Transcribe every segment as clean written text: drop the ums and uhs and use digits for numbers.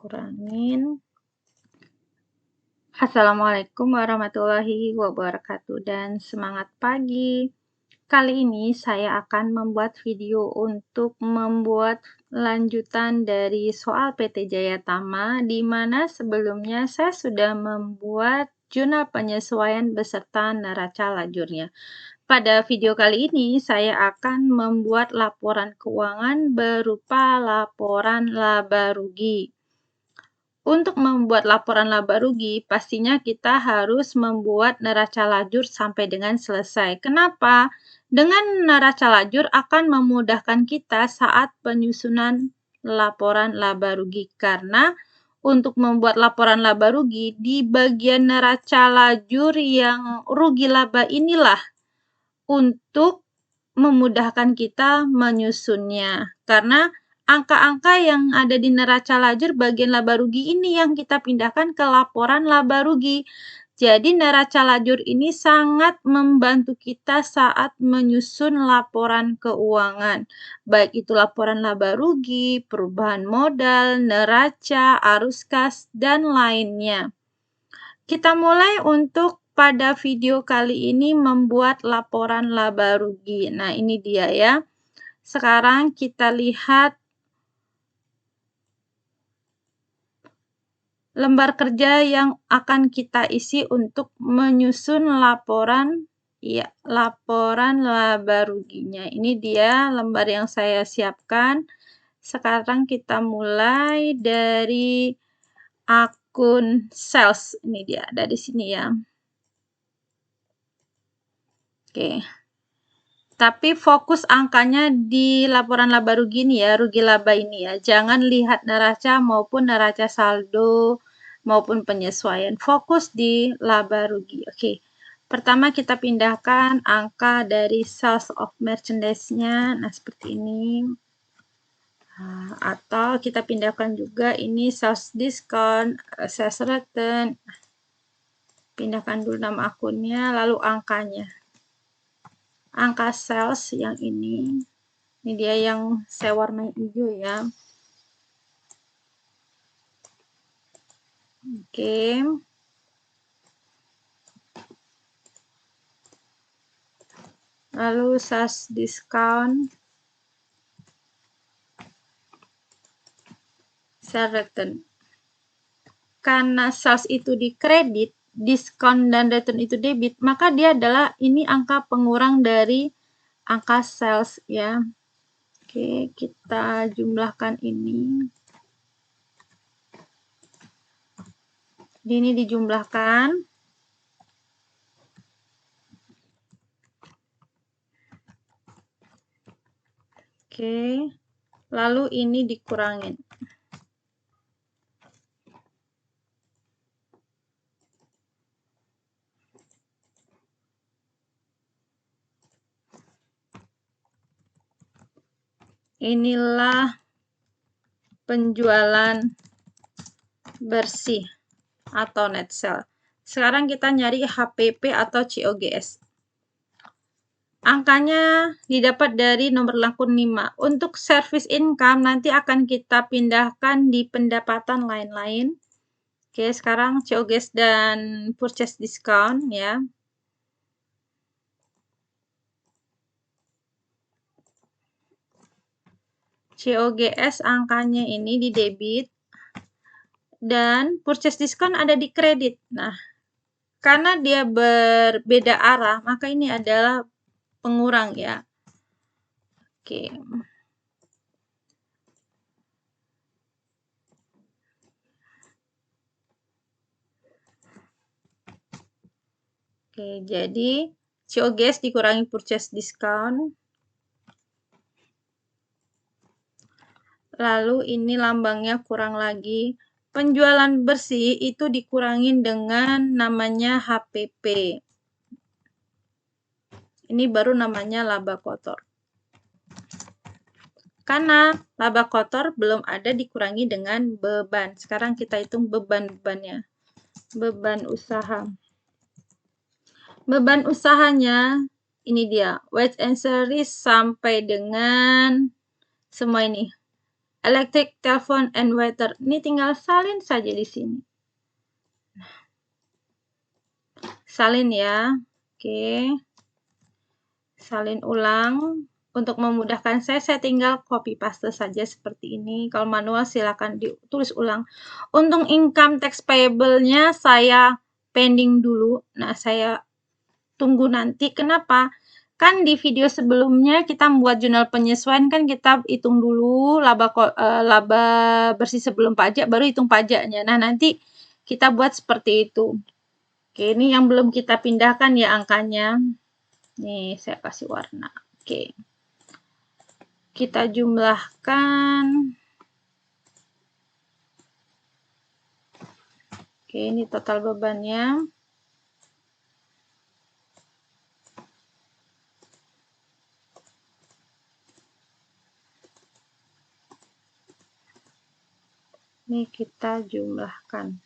kurangin. Assalamualaikum warahmatullahi wabarakatuh dan semangat pagi. Kali ini saya akan membuat video untuk membuat lanjutan dari soal PT Jaya Tama, di mana sebelumnya saya sudah membuat jurnal penyesuaian beserta neraca lajurnya. Pada video kali ini, saya akan membuat laporan keuangan berupa laporan laba rugi. Untuk membuat laporan laba rugi, pastinya kita harus membuat neraca lajur sampai dengan selesai. Kenapa? Dengan neraca lajur akan memudahkan kita saat penyusunan laporan laba rugi. Karena untuk membuat laporan laba rugi, di bagian neraca lajur yang rugi laba inilah untuk memudahkan kita menyusunnya. Karena angka-angka yang ada di neraca lajur bagian laba rugi ini yang kita pindahkan ke laporan laba rugi. Jadi neraca lajur ini sangat membantu kita saat menyusun laporan keuangan. Baik itu laporan laba rugi, perubahan modal, neraca, arus kas, dan lainnya. Kita mulai untuk pada video kali ini membuat laporan laba rugi. Nah, ini dia ya. Sekarang kita lihat lembar kerja yang akan kita isi untuk menyusun laporan laba ruginya. Ini dia lembar yang saya siapkan. Sekarang kita mulai dari akun sales. Ini dia, dari sini ya. Oke. Tapi fokus angkanya di laporan laba rugi ini ya, rugi laba ini ya. Jangan lihat neraca maupun neraca saldo maupun penyesuaian. Fokus di laba rugi. Oke. Pertama kita pindahkan angka dari sales of merchandise-nya. Nah, seperti ini. Nah, atau kita pindahkan juga ini sales discount, sales return. Pindahkan dulu nama akunnya, lalu angkanya. Angka sales yang ini dia yang saya warnai hijau ya. Oke. Lalu sales discount, sales return. Karena sales itu di kredit, diskon dan return itu debit, maka dia adalah ini angka pengurang dari angka sales ya. Oke, kita jumlahkan ini. Ini dijumlahkan. Oke, lalu ini dikurangin. Inilah penjualan bersih atau net sale. Sekarang kita nyari HPP atau COGS. Angkanya didapat dari nomor lakon 5. Untuk service income nanti akan kita pindahkan di pendapatan lain-lain. Oke, sekarang COGS dan purchase discount ya. COGS angkanya ini di debit dan purchase discount ada di kredit. Nah, karena dia berbeda arah, maka ini adalah pengurang ya. Oke. Oke, jadi COGS dikurangi purchase discount. Lalu ini lambangnya kurang lagi. Penjualan bersih itu dikurangin dengan namanya HPP. Ini baru namanya laba kotor. Karena laba kotor belum ada dikurangi dengan beban. Sekarang kita hitung beban-bebannya. Beban usaha. Beban usahanya ini dia. Wage and service sampai dengan semua ini. electric, telephone, and water. Ini tinggal salin saja di sini. Salin ya. Oke. Salin ulang. Untuk memudahkan saya tinggal copy paste saja seperti ini. Kalau manual silakan ditulis ulang. Untuk income tax payable-nya saya pending dulu. Nah, saya tunggu nanti. Kenapa? Kan di video sebelumnya kita membuat jurnal penyesuaian, kan kita hitung dulu laba bersih sebelum pajak, baru hitung pajaknya. Nah, nanti kita buat seperti itu. Oke, ini yang belum kita pindahkan ya angkanya. Nih, saya kasih warna. Oke. Kita jumlahkan. Oke, ini total bebannya. Ini kita jumlahkan.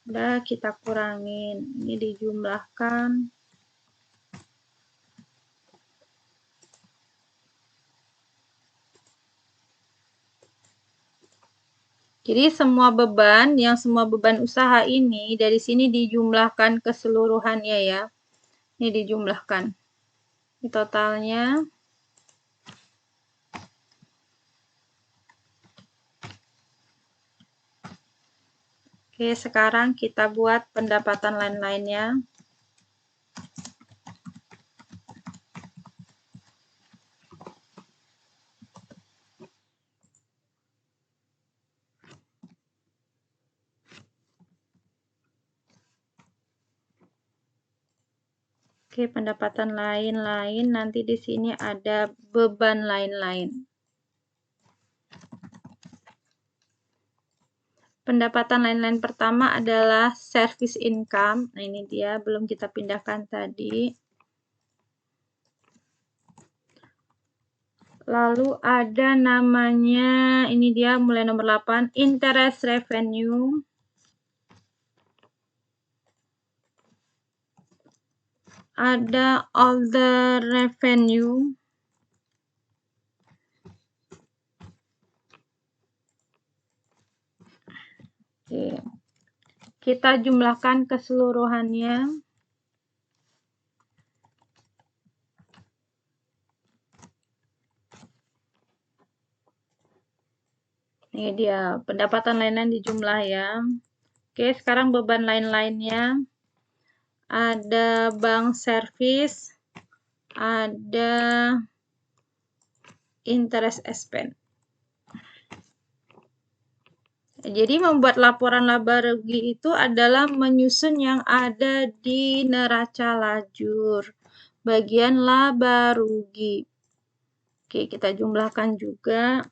Udah, kita kurangin. Ini dijumlahkan. Jadi semua beban usaha ini dari sini dijumlahkan keseluruhannya ya. Ini dijumlahkan. Ini totalnya. Oke, sekarang kita buat pendapatan lain-lainnya. Oke, pendapatan lain-lain, nanti di sini ada beban lain-lain. Pendapatan lain-lain pertama adalah service income. Nah, ini dia, belum kita pindahkan tadi. Lalu ada namanya, ini dia mulai nomor 8, interest revenue. Ada other revenue. Oke. Kita jumlahkan keseluruhannya. Ini dia, pendapatan lain-lain dijumlah ya. Oke, sekarang beban lain-lainnya. Ada bank service, ada interest expense. Jadi membuat laporan laba rugi itu adalah menyusun yang ada di neraca lajur, bagian laba rugi. Oke, kita jumlahkan juga.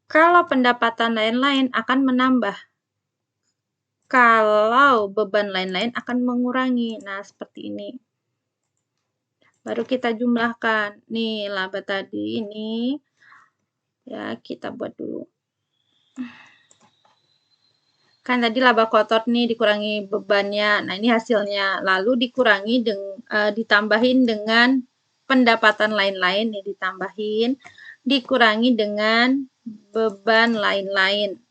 Kalau pendapatan lain-lain akan menambah. Kalau beban lain-lain akan mengurangi. Nah, seperti ini. Baru kita jumlahkan. Nih, laba tadi ini. Ya, kita buat dulu. Kan tadi laba kotor nih dikurangi bebannya. Nah, ini hasilnya. Lalu ditambahin dengan pendapatan lain-lain. Nih, ditambahin. Dikurangi dengan beban lain-lain.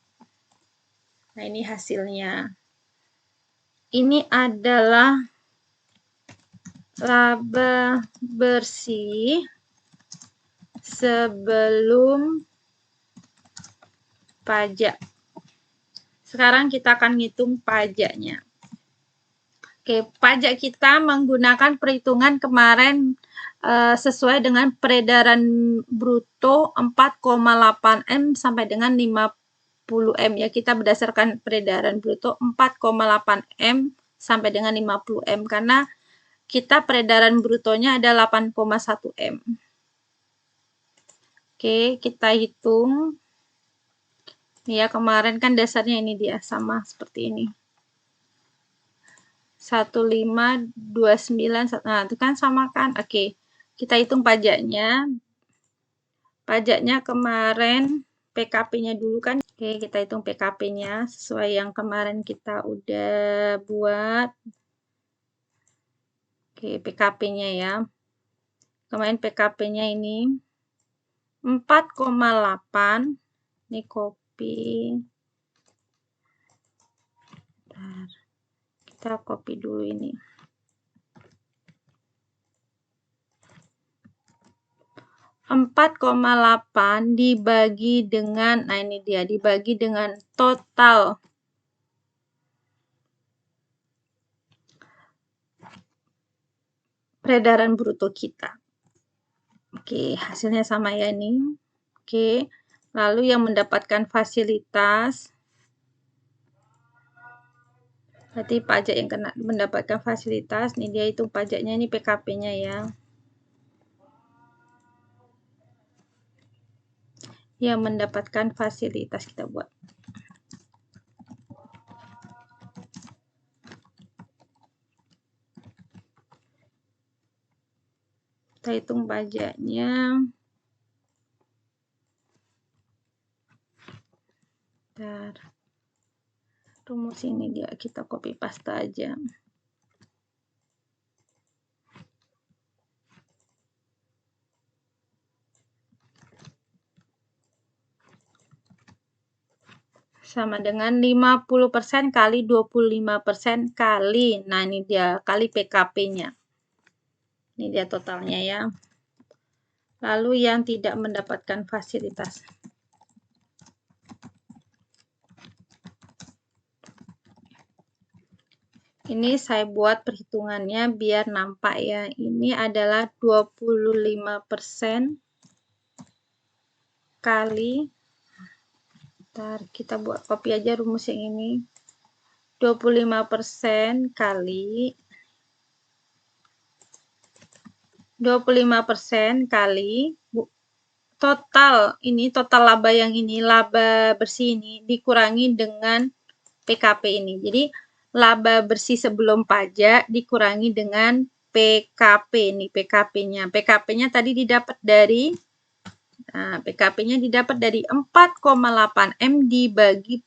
Nah, ini hasilnya. Ini adalah laba bersih sebelum pajak. Sekarang kita akan ngitung pajaknya. Oke, pajak kita menggunakan perhitungan kemarin sesuai dengan peredaran bruto 4,8 M sampai dengan 50 M ya. Kita berdasarkan peredaran bruto 4,8 M sampai dengan 50 M karena kita peredaran brutonya ada 8,1 M. Oke, kita hitung. Ya, kemarin kan dasarnya ini dia, sama seperti ini. 1529, nah itu kan sama kan? Oke, kita hitung pajaknya. Pajaknya kemarin PKP-nya dulu kan. Oke, kita hitung PKP-nya sesuai yang kemarin kita udah buat. Oke, PKP-nya ya. Kemarin PKP-nya ini 4,8. Ini copy. Bentar. Kita copy dulu ini. 4,8 dibagi dengan, nah ini dia, dibagi dengan total peredaran bruto kita. Oke, hasilnya sama ya ini. Oke, lalu yang mendapatkan fasilitas, berarti pajak yang kena mendapatkan fasilitas, nih dia hitung pajaknya, ini PKP-nya ya. Yang mendapatkan fasilitas kita buat. Kita hitung pajaknya. Bentar. Rumus ini dia, kita copy paste aja. Sama dengan 50% kali 25% kali, nah ini dia, kali PKP-nya. Ini dia totalnya ya. Lalu yang tidak mendapatkan fasilitas. Ini saya buat perhitungannya biar nampak ya. Ini adalah 25% kali, ntar kita buat copy aja rumus yang ini. 25% kali 25% kali total ini, total laba yang ini, laba bersih ini dikurangi dengan PKP ini. Jadi laba bersih sebelum pajak dikurangi dengan PKP ini, PKP-nya. PKP-nya tadi didapat dari, nah, PKP-nya didapat dari 4,8 M dibagi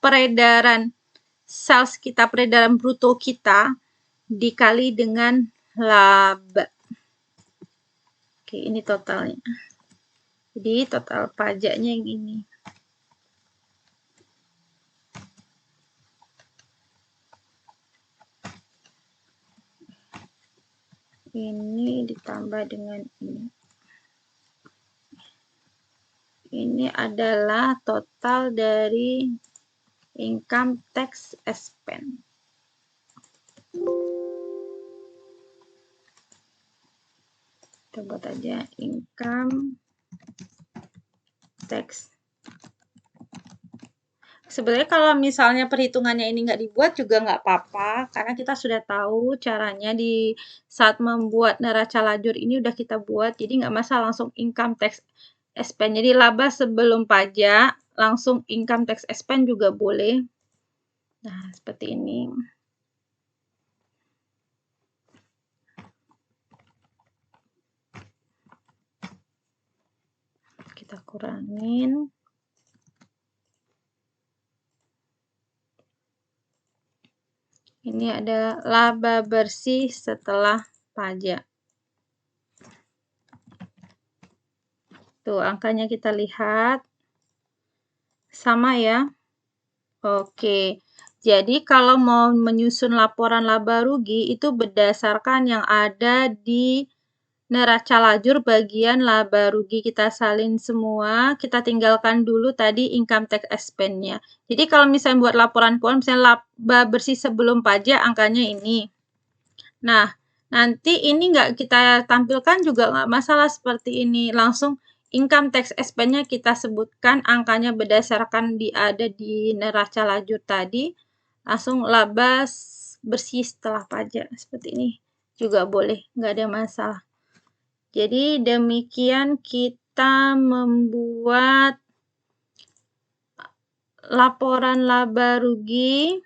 peredaran sales kita, peredaran bruto kita dikali dengan laba. Oke, ini totalnya. Jadi total pajaknya yang ini. Ini ditambah dengan ini. Ini adalah total dari income tax expense. Kita buat aja income tax. Sebenarnya kalau misalnya perhitungannya ini nggak dibuat juga nggak apa-apa, karena kita sudah tahu caranya di saat membuat neraca lajur ini udah kita buat, jadi nggak masalah langsung income tax expense. Jadi laba sebelum pajak, langsung income tax expense juga boleh. Nah, seperti ini. Kita kurangin. Ini ada laba bersih setelah pajak. Tuh, angkanya kita lihat. Sama ya. Oke. Jadi kalau mau menyusun laporan laba rugi itu berdasarkan yang ada di neraca lajur bagian laba rugi. Kita salin semua, kita tinggalkan dulu tadi income tax expense-nya. Jadi kalau misalnya buat laporan keuangan, misalnya laba bersih sebelum pajak angkanya ini. Nah, nanti ini nggak kita tampilkan juga nggak masalah seperti ini. Langsung income tax expense-nya kita sebutkan angkanya berdasarkan ada di neraca lajur tadi. Langsung laba bersih setelah pajak. Seperti ini juga boleh, nggak ada masalah. Jadi demikian kita membuat laporan laba rugi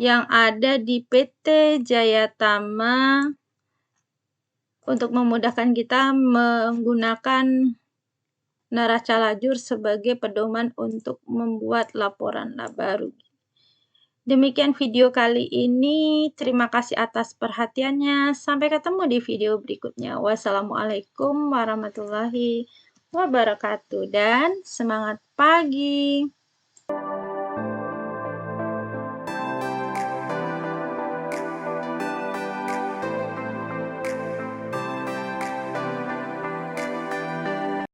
yang ada di PT Jayatama untuk memudahkan kita menggunakan neraca lajur sebagai pedoman untuk membuat laporan baru. Demikian video kali ini. Terima kasih atas perhatiannya. Sampai ketemu di video berikutnya. Wassalamualaikum warahmatullahi wabarakatuh dan semangat pagi.